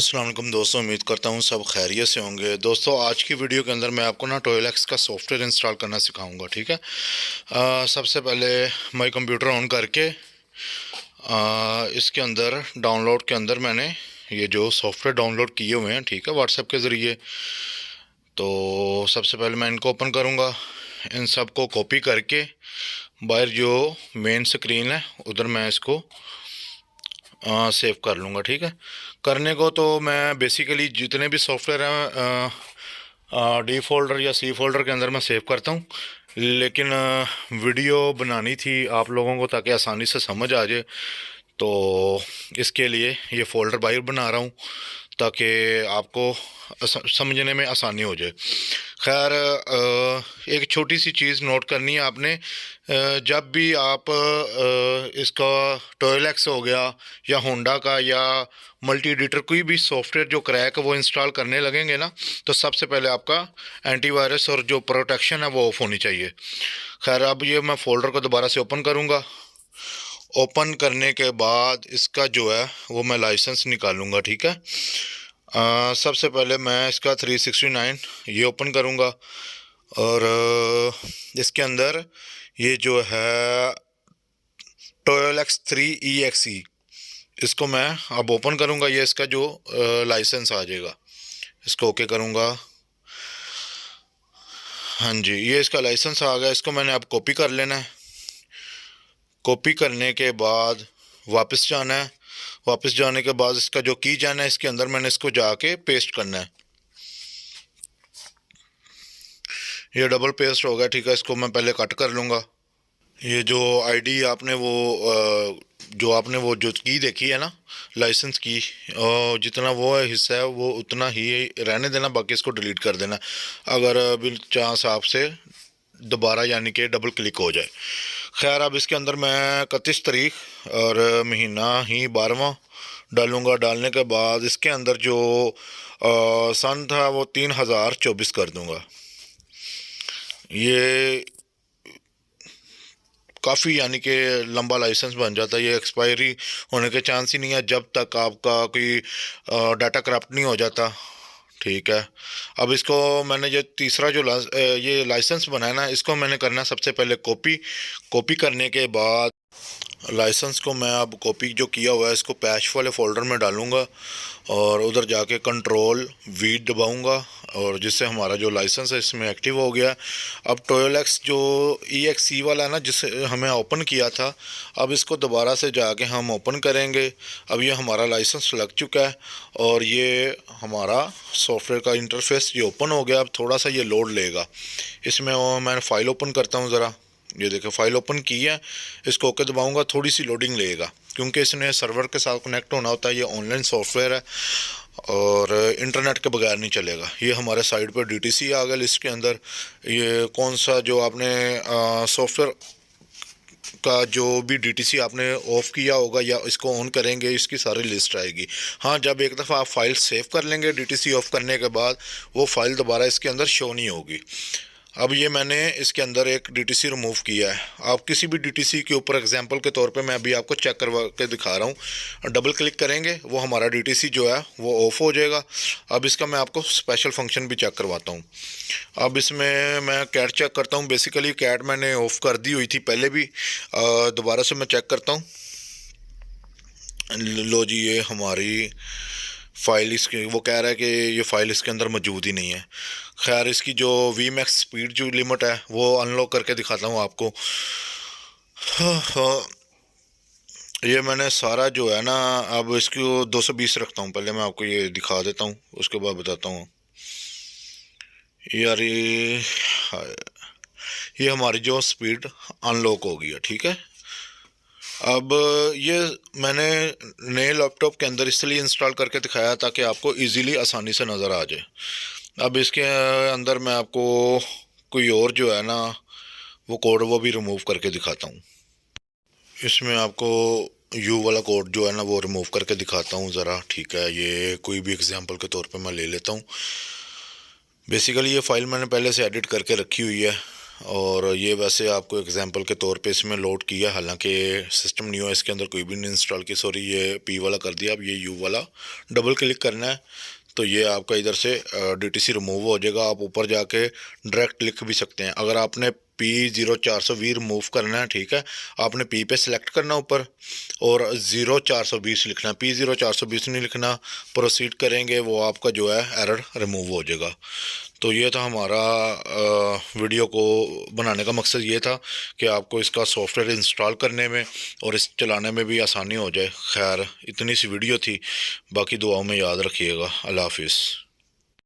अस्सलाम वालेकुम दोस्तों, उम्मीद करता हूँ सब खैरियत से होंगे। दोस्तों, आज की वीडियो के अंदर मैं आपको ना टोएलेक्स का सॉफ्टवेयर इंस्टॉल करना सिखाऊंगा। ठीक है। सबसे पहले मैं कंप्यूटर ऑन करके इसके अंदर डाउनलोड के अंदर मैंने ये जो सॉफ्टवेयर डाउनलोड किए हुए हैं, ठीक है, व्हाट्सएप के ज़रिए। तो सबसे पहले मैं इनको ओपन करूँगा, इन सब को कॉपी करके बाहर जो मेन स्क्रीन है उधर मैं इसको सेव कर लूँगा। ठीक है। करने को तो मैं बेसिकली जितने भी सॉफ्टवेयर हैं डी फोल्डर या सी फोल्डर के अंदर मैं सेव करता हूँ, लेकिन वीडियो बनानी थी आप लोगों को ताकि आसानी से समझ आ जाए, तो इसके लिए ये फ़ोल्डर बाहर बना रहा हूँ ताकि आपको समझने में आसानी हो जाए। खैर, एक छोटी सी चीज़ नोट करनी है आपने। जब भी आप इसका टोएलेक्स हो गया या होंडा का या मल्टी एडिटर कोई भी सॉफ्टवेयर जो क्रैक वो इंस्टॉल करने लगेंगे ना, तो सबसे पहले आपका एंटीवायरस और जो प्रोटेक्शन है वो ऑफ होनी चाहिए। खैर, अब ये मैं फ़ोल्डर को दोबारा से ओपन करूँगा। ओपन करने के बाद इसका जो है वो मैं लाइसेंस निकालूंगा। ठीक है। सबसे पहले मैं इसका 369 ये ओपन करूंगा और इसके अंदर ये जो है टोयोलेक्स 3EXE इसको मैं अब ओपन करूंगा। ये इसका जो लाइसेंस आ जाएगा, इसको ओके करूंगा। हाँ जी, ये इसका लाइसेंस आ गया। इसको मैंने अब कॉपी कर लेना है। कॉपी करने के बाद वापस जाना है। वापस जाने के बाद इसका जो की जाना है इसके अंदर मैंने इसको जाके पेस्ट करना है। ये डबल पेस्ट हो गया। ठीक है, इसको मैं पहले कट कर लूँगा। ये जो आईडी आपने जो आपने वो जो की देखी है ना, लाइसेंस की, जितना वो हिस्सा है वो उतना ही रहने देना, बाकी इसको डिलीट कर देना अगर बिल चांस आपसे दोबारा यानी कि डबल क्लिक हो जाए। खैर, अब इसके अंदर मैं 31 तारीख और महीना ही 12वां डालूँगा। डालने के बाद इसके अंदर जो सन था वो 3024 कर दूँगा। ये काफ़ी यानी कि लंबा लाइसेंस बन जाता है। ये एक्सपायरी होने के चांस ही नहीं है जब तक आपका कोई डाटा करप्ट नहीं हो जाता। ठीक है। अब इसको मैंने ये तीसरा जो ये लाइसेंस बनाया ना, इसको मैंने करना सबसे पहले कॉपी। कॉपी करने के बाद लाइसेंस को मैं अब कॉपी जो किया हुआ है इसको पैच वाले फ़ोल्डर में डालूँगा और उधर जाके कंट्रोल वी दबाऊँगा और जिससे हमारा जो लाइसेंस है इसमें एक्टिव हो गया। अब टोयोलेक्स जो EXE वाला है ना, जिसे हमें ओपन किया था, अब इसको दोबारा से जाके हम ओपन करेंगे। अब ये हमारा लाइसेंस लग चुका है और ये हमारा सॉफ्टवेयर का इंटरफेस ये ओपन हो गया। अब थोड़ा सा ये लोड लेगा। इसमें मैं फ़ाइल ओपन करता हूँ ज़रा। ये देखो फ़ाइल ओपन की है। इसको ओके दबाऊंगा, थोड़ी सी लोडिंग लेगा क्योंकि इसने सर्वर के साथ कनेक्ट होना होता है। ये ऑनलाइन सॉफ्टवेयर है और इंटरनेट के बगैर नहीं चलेगा। ये हमारे साइड पर DTC आ गया लिस्ट के अंदर। ये कौन सा जो आपने सॉफ्टवेयर का जो भी DTC आपने ऑफ़ किया होगा या इसको ऑन करेंगे, इसकी सारी लिस्ट आएगी। हाँ, जब एक दफ़ा आप फाइल सेव कर लेंगे DTC ऑफ़ करने के बाद, वो फाइल दोबारा इसके अंदर शो नहीं होगी। अब ये मैंने इसके अंदर एक DTC रिमूव किया है। आप किसी भी DTC के ऊपर एग्जांपल के तौर पे मैं अभी आपको चेक करवा के दिखा रहा हूँ। डबल क्लिक करेंगे वो हमारा DTC जो है वो ऑफ हो जाएगा। अब इसका मैं आपको स्पेशल फंक्शन भी चेक करवाता हूँ। अब इसमें मैं कैट चेक करता हूँ। बेसिकली कैट मैंने ऑफ़ कर दी हुई थी पहले भी। दोबारा से मैं चेक करता हूँ। लो जी, ये हमारी फ़ाइल इसके वो कह रहा है कि ये फ़ाइल इसके अंदर मौजूद ही नहीं है। खैर, इसकी जो Vmax स्पीड जो लिमिट है वो अनलॉक करके दिखाता हूँ आपको। ये मैंने सारा जो है ना, अब इसको 220 रखता हूँ। पहले मैं आपको ये दिखा देता हूँ, उसके बाद बताता हूँ। यार ये हमारी जो स्पीड अनलॉक हो गई है। ठीक है। अब ये मैंने नए लैपटॉप के अंदर इसलिए इंस्टॉल करके दिखाया ताकि आपको इजीली आसानी से नज़र आ जाए। अब इसके अंदर मैं आपको कोई और जो है ना वो कोड वो भी रिमूव करके दिखाता हूँ। इसमें आपको यू वाला कोड जो है ना वो रिमूव करके दिखाता हूँ ज़रा। ठीक है, ये कोई भी एग्जांपल के तौर पे मैं ले लेता हूँ। बेसिकली ये फ़ाइल मैंने पहले से एडिट करके रखी हुई है। और ये वैसे आपको एग्जांपल के तौर पे इसमें लोड किया, हालांकि सिस्टम न्यू है, इसके अंदर कोई भी नहीं इंस्टॉल की। सॉरी, ये पी वाला कर दिया। अब ये यू वाला डबल क्लिक करना है तो ये आपका इधर से DTC रिमूव हो जाएगा। आप ऊपर जाके डायरेक्ट लिख भी सकते हैं। अगर आपने P0420 रिमूव करना है, ठीक है, आपने P पे सिलेक्ट करना ऊपर और 0420 लिखना। P0420 नहीं लिखना, प्रोसीड करेंगे वो आपका जो है एरर रिमूव हो जाएगा। तो ये था हमारा वीडियो को बनाने का मकसद, ये था कि आपको इसका सॉफ्टवेयर इंस्टॉल करने में और इस चलाने में भी आसानी हो जाए। खैर, इतनी सी वीडियो थी, बाकी दुआओं में याद रखिएगा। अल्लाह हाफिज़।